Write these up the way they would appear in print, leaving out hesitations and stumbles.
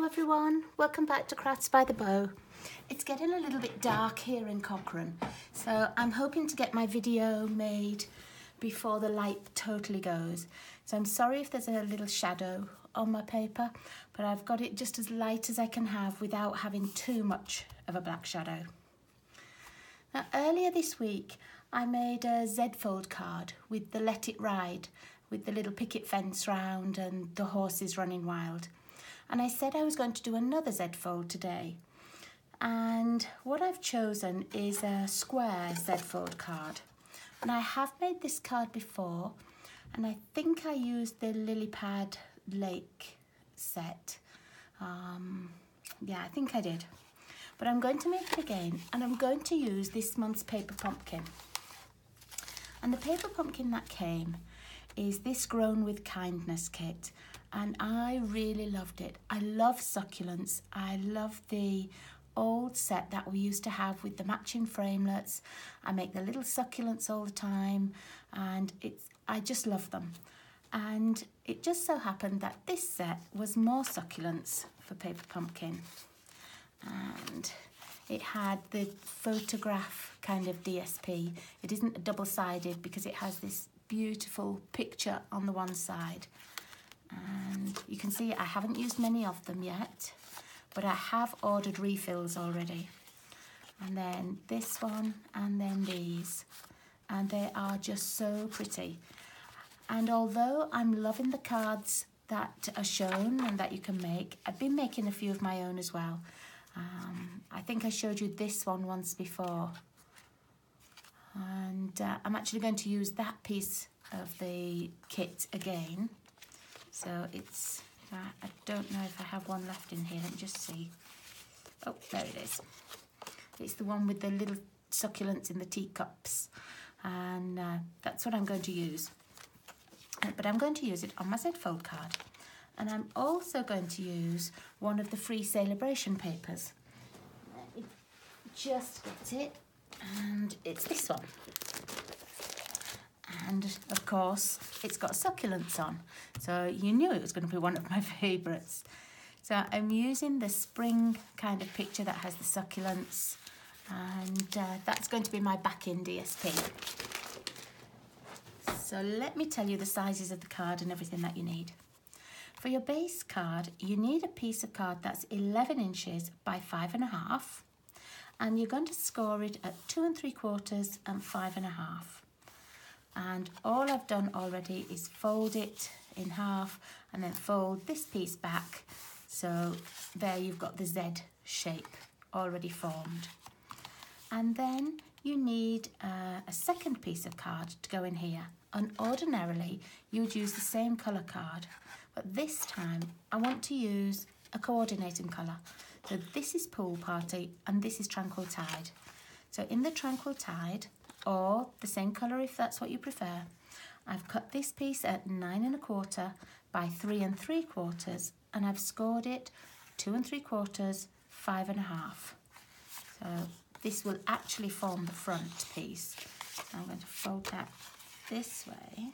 everyone, welcome back to Crafts by the Bow. It's getting a little bit dark here in Cochrane, so I'm hoping to get my video made before the light totally goes. So I'm sorry if there's a little shadow on my paper, but I've got it just as light as I can have without having too much of a black shadow. Now, earlier this week I made a Z-fold card with the Let It Ride, with the little picket fence round and the horses running wild. And I said I was going to do another Z-fold today. And what I've chosen is a square Z-fold card. And I have made this card before, and I think I used the Lily Pad Lake set. Yeah, I think I did. But I'm going to make it again, and I'm going to use this month's paper pumpkin. And the paper pumpkin that came is this Grown with Kindness kit, and I really loved it. I love succulents. I love the old set that we used to have with the matching framelets. I make the little succulents all the time, and I just love them. And it just so happened that this set was more succulents for paper pumpkin, and it had the photograph kind of DSP. It isn't double-sided because it has this beautiful picture on the one side, and you can see I haven't used many of them yet, but I have ordered refills already. And then this one, and then these, and they are just so pretty. And although I'm loving the cards that are shown and that you can make, I've been making a few of my own as well. I think I showed you this one once before, and I'm actually going to use that piece of the kit again. So it's, I don't know if I have one left in here, let me just see. Oh, there it is. It's the one with the little succulents in the teacups, and that's what I'm going to use. But I'm going to use it on my Z-fold card. And I'm also going to use one of the free celebration papers. Let me just get it, and it's this one. And of course, it's got succulents on, so you knew it was going to be one of my favourites. So I'm using the spring kind of picture that has the succulents, and that's going to be my back-in DSP. So let me tell you the sizes of the card and everything that you need. For your base card, you need a piece of card that's 11 inches by 5.5, and you're going to score it at 2 3/4 and 5.5. And all I've done already is fold it in half and then fold this piece back. So there you've got the Z shape already formed. And then you need a second piece of card to go in here. And ordinarily you would use the same colour card, but this time I want to use a coordinating colour. So this is Pool Party and this is Tranquil Tide. So in the Tranquil Tide, or the same colour if that's what you prefer, I've cut this piece at 9 1/4 by 3 3/4, and I've scored it 2 3/4, 5.5. So this will actually form the front piece. So I'm going to fold that this way,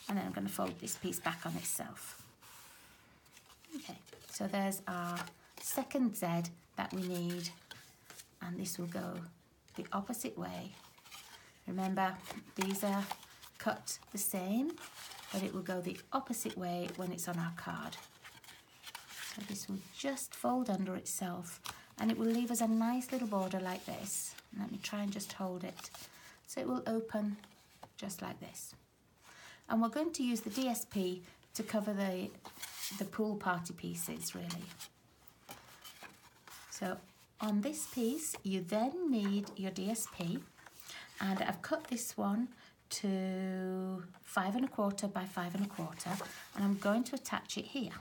and then I'm going to fold this piece back on itself. Okay, so there's our second Z that we need, and this will go the opposite way. Remember, these are cut the same, but it will go the opposite way when it's on our card. So this will just fold under itself, and it will leave us a nice little border like this. Let me try and just hold it. So it will open just like this. And we're going to use the DSP to cover the pool party pieces, really. So on this piece, you then need your DSP, and I've cut this one to 5 1/4 by 5 1/4, and I'm going to attach it here.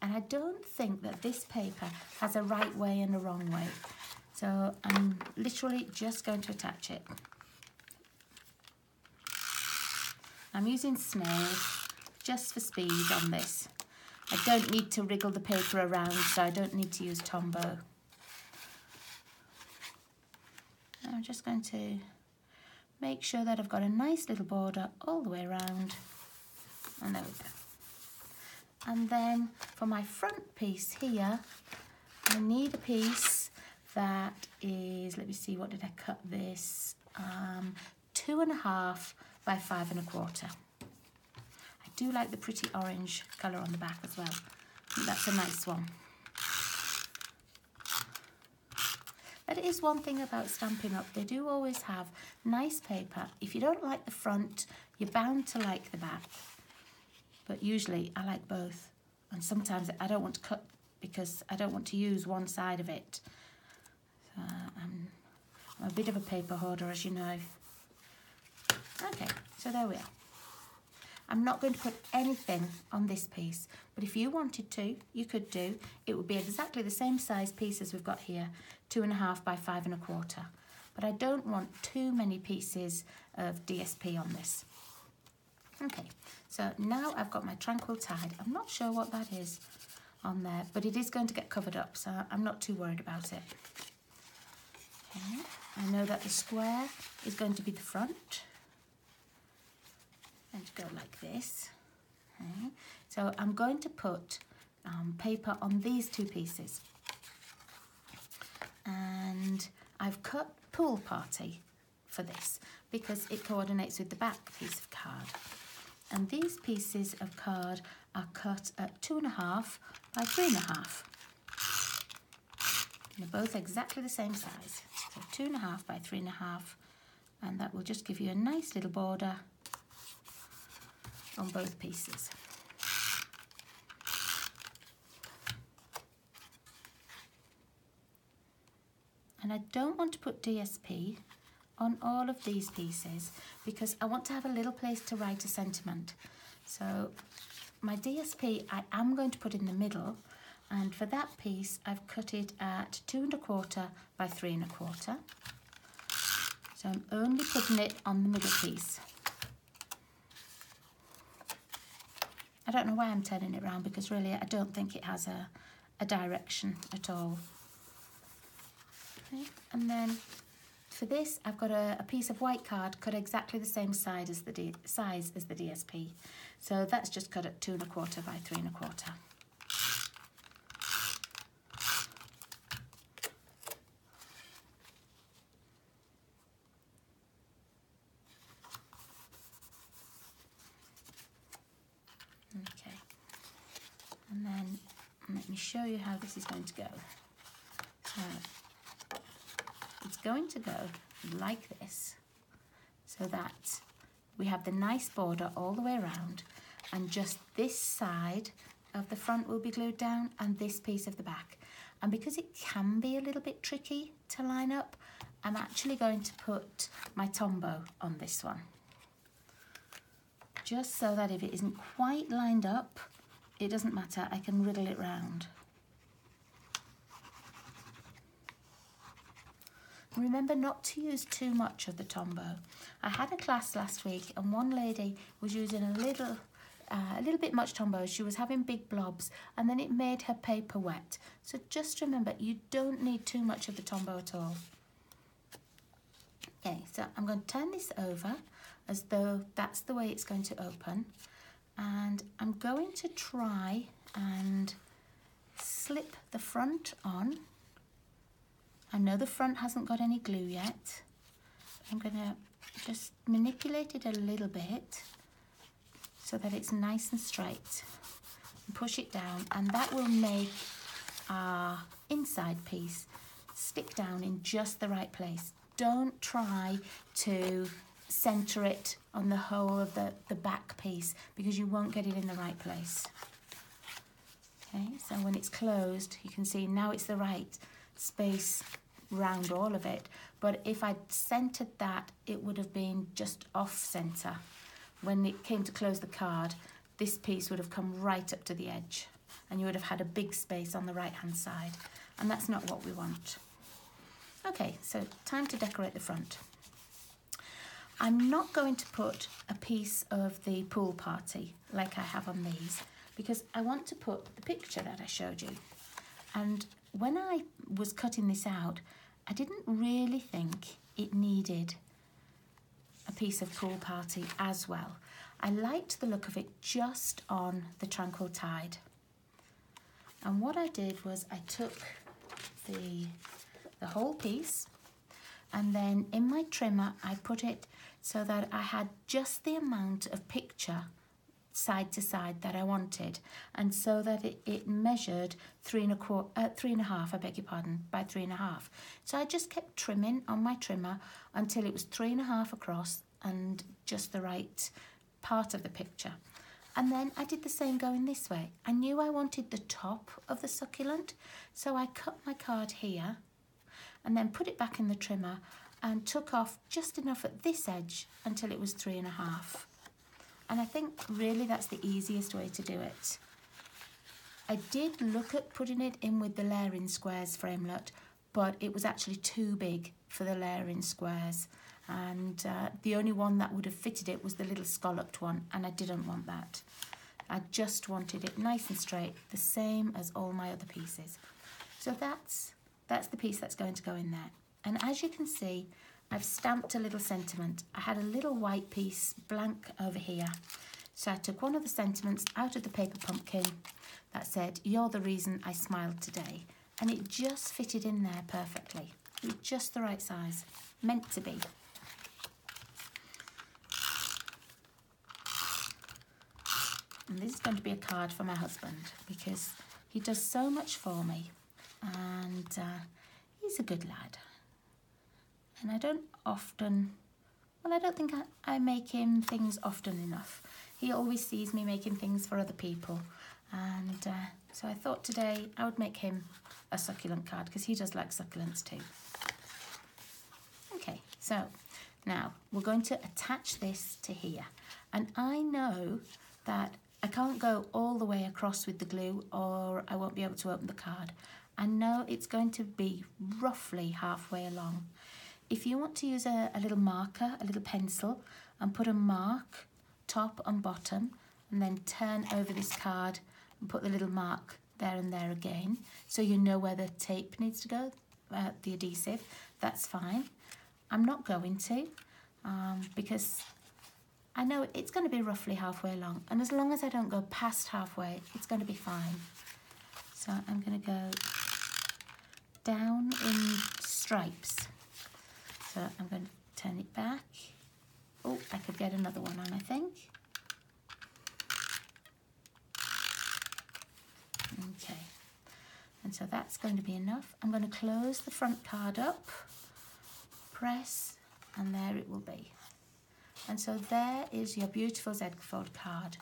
And I don't think that this paper has a right way and a wrong way, so I'm literally just going to attach it. I'm using snails just for speed on this. I don't need to wriggle the paper around, so I don't need to use Tombow. I'm just going to make sure that I've got a nice little border all the way around, And there we go. And then for my front piece here, I need a piece that is, let me see, what did I cut this? 2.5 by 5 1/4. I do like the pretty orange colour on the back as well. I think that's a nice one. That is one thing about Stampin' Up. They do always have nice paper. If you don't like the front, you're bound to like the back. But usually I like both. And sometimes I don't want to cut because I don't want to use one side of it. So I'm a bit of a paper hoarder, as you know. Okay, so there we are. I'm not going to put anything on this piece, but if you wanted to, you could do. It would be exactly the same size piece as we've got here, 2.5 by 5 1/4. But I don't want too many pieces of DSP on this. Okay, so now I've got my tranquil tide. I'm not sure what that is on there, but it is going to get covered up, so I'm not too worried about it. Okay, I know that the square is going to be the front. And go like this. Okay. So I'm going to put paper on these two pieces. And I've cut Pool Party for this because it coordinates with the back piece of card. And these pieces of card are cut at 2.5 by 3.5. They're both exactly the same size. So 2.5 by 3.5, and that will just give you a nice little border on both pieces. And I don't want to put DSP on all of these pieces because I want to have a little place to write a sentiment. So my DSP I am going to put in the middle, and for that piece I've cut it at 2 1/4 by 3 1/4. So I'm only putting it on the middle piece. I don't know why I'm turning it around because really I don't think it has a direction at all. Okay. And then for this I've got a piece of white card cut exactly the same size as the DSP. So that's just cut at 2 1/4 by 3 1/4. Okay, and then let me show you how this is going to go. So it's going to go like this, so that we have the nice border all the way around, and just this side of the front will be glued down and this piece of the back. And because it can be a little bit tricky to line up, I'm actually going to put my Tombow on this one. Just so that if it isn't quite lined up, it doesn't matter, I can riddle it round. Remember not to use too much of the Tombow. I had a class last week and one lady was using a little bit much Tombow. She was having big blobs and then it made her paper wet. So just remember, you don't need too much of the Tombow at all. Okay, so I'm going to turn this over as though that's the way it's going to open, and I'm going to try and slip the front on. I know the front hasn't got any glue yet. I'm going to just manipulate it a little bit so that it's nice and straight, and push it down, and that will make our inside piece stick down in just the right place. Don't try to center it on the whole of the back piece because you won't get it in the right place. Okay, so when it's closed, you can see now it's the right space round all of it. But if I'd centered that, it would have been just off center. When it came to close the card, this piece would have come right up to the edge and you would have had a big space on the right hand side, and that's not what we want. Okay, so time to decorate the front. I'm not going to put a piece of the Pool Party like I have on these because I want to put the picture that I showed you. And when I was cutting this out, I didn't really think it needed a piece of Pool Party as well. I liked the look of it just on the Tranquil Tide. And what I did was I took the whole piece, and then in my trimmer I put it so that I had just the amount of picture side to side that I wanted, and so that it measured 3.5, I beg your pardon, by 3.5. So I just kept trimming on my trimmer until it was 3.5 across and just the right part of the picture. And then I did the same going this way. I knew I wanted the top of the succulent, so I cut my card here and then put it back in the trimmer and took off just enough at this edge until it was 3.5. And I think really that's the easiest way to do it. I did look at putting it in with the layering squares framelit, but it was actually too big for the layering squares. And the only one that would have fitted it was the little scalloped one, and I didn't want that. I just wanted it nice and straight, the same as all my other pieces. So that's the piece that's going to go in there. And as you can see, I've stamped a little sentiment. I had a little white piece blank over here. So I took one of the sentiments out of the paper pumpkin that said, "You're the reason I smiled today." And it just fitted in there perfectly. It was just the right size, meant to be. And this is going to be a card for my husband because he does so much for me, and he's a good lad. And I don't often, well, I don't think I make him things often enough. He always sees me making things for other people, and so I thought today I would make him a succulent card because he does like succulents too. Okay, so now we're going to attach this to here, and I know that I can't go all the way across with the glue or I won't be able to open the card. I know it's going to be roughly halfway along. If you want to use a little marker, a little pencil, and put a mark top and bottom, and then turn over this card and put the little mark there and there again, so you know where the tape needs to go, the adhesive, that's fine. I'm not going to, because I know it's going to be roughly halfway along, and as long as I don't go past halfway, it's going to be fine. So I'm going to go down in stripes. So I'm going to turn it back. Oh, I could get another one on, I think. Okay, and so that's going to be enough. I'm going to close the front card up, press, and there it will be. And so there is your beautiful Z-fold card.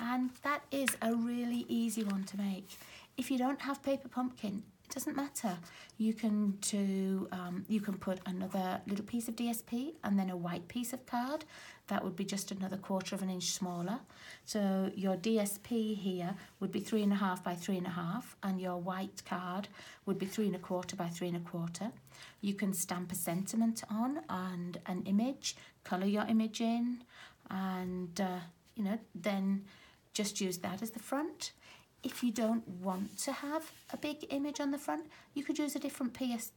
And that is a really easy one to make. If you don't have paper pumpkin, it doesn't matter. You can put another little piece of DSP and then a white piece of card. That would be just another 1/4 inch smaller. So your DSP here would be 3.5 by 3.5, and your white card would be 3.25 by 3.25. You can stamp a sentiment on and an image, colour your image in, and then just use that as the front. If you don't want to have a big image on the front, you could use a different piece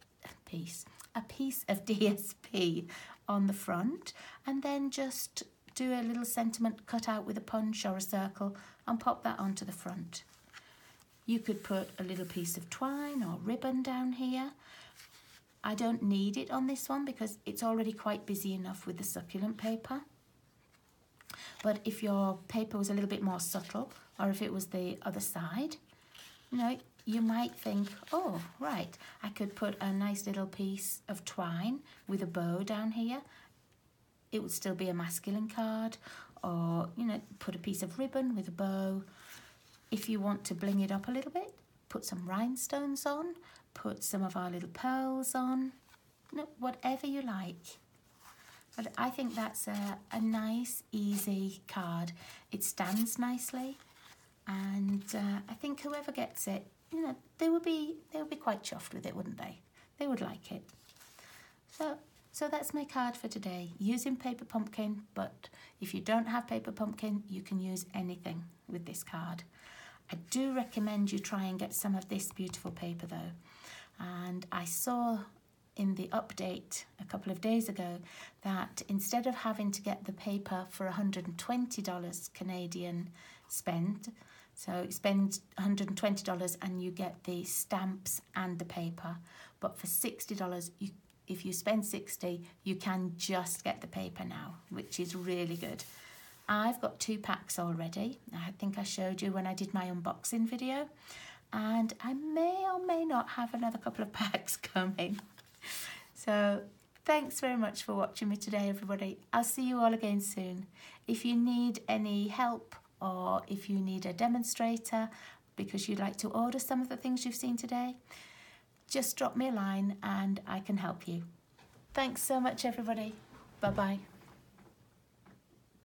of DSP on the front, and then just do a little sentiment cut out with a punch or a circle and pop that onto the front. You could put a little piece of twine or ribbon down here. I don't need it on this one because it's already quite busy enough with the succulent paper. But if your paper was a little bit more subtle, or if it was the other side, you might think, oh, right, I could put a nice little piece of twine with a bow down here. It would still be a masculine card, or, put a piece of ribbon with a bow. If you want to bling it up a little bit, put some rhinestones on, put some of our little pearls on, whatever you like. But I think that's a nice, easy card. It stands nicely, and I think whoever gets it, they would be quite chuffed with it, wouldn't they? They would like it. So that's my card for today, using paper pumpkin, but if you don't have paper pumpkin, you can use anything with this card. I do recommend you try and get some of this beautiful paper though. And I saw in the update a couple of days ago that instead of having to get the paper for $120 Canadian spend, so you spend $120 and you get the stamps and the paper, but for $60, if you spend $60, you can just get the paper now, which is really good. I've got 2 packs already. I think I showed you when I did my unboxing video, and I may or may not have another couple of packs coming. So thanks very much for watching me today, everybody. I'll see you all again soon. If you need any help, or if you need a demonstrator because you'd like to order some of the things you've seen today, just drop me a line and I can help you. Thanks so much, everybody. Bye-bye.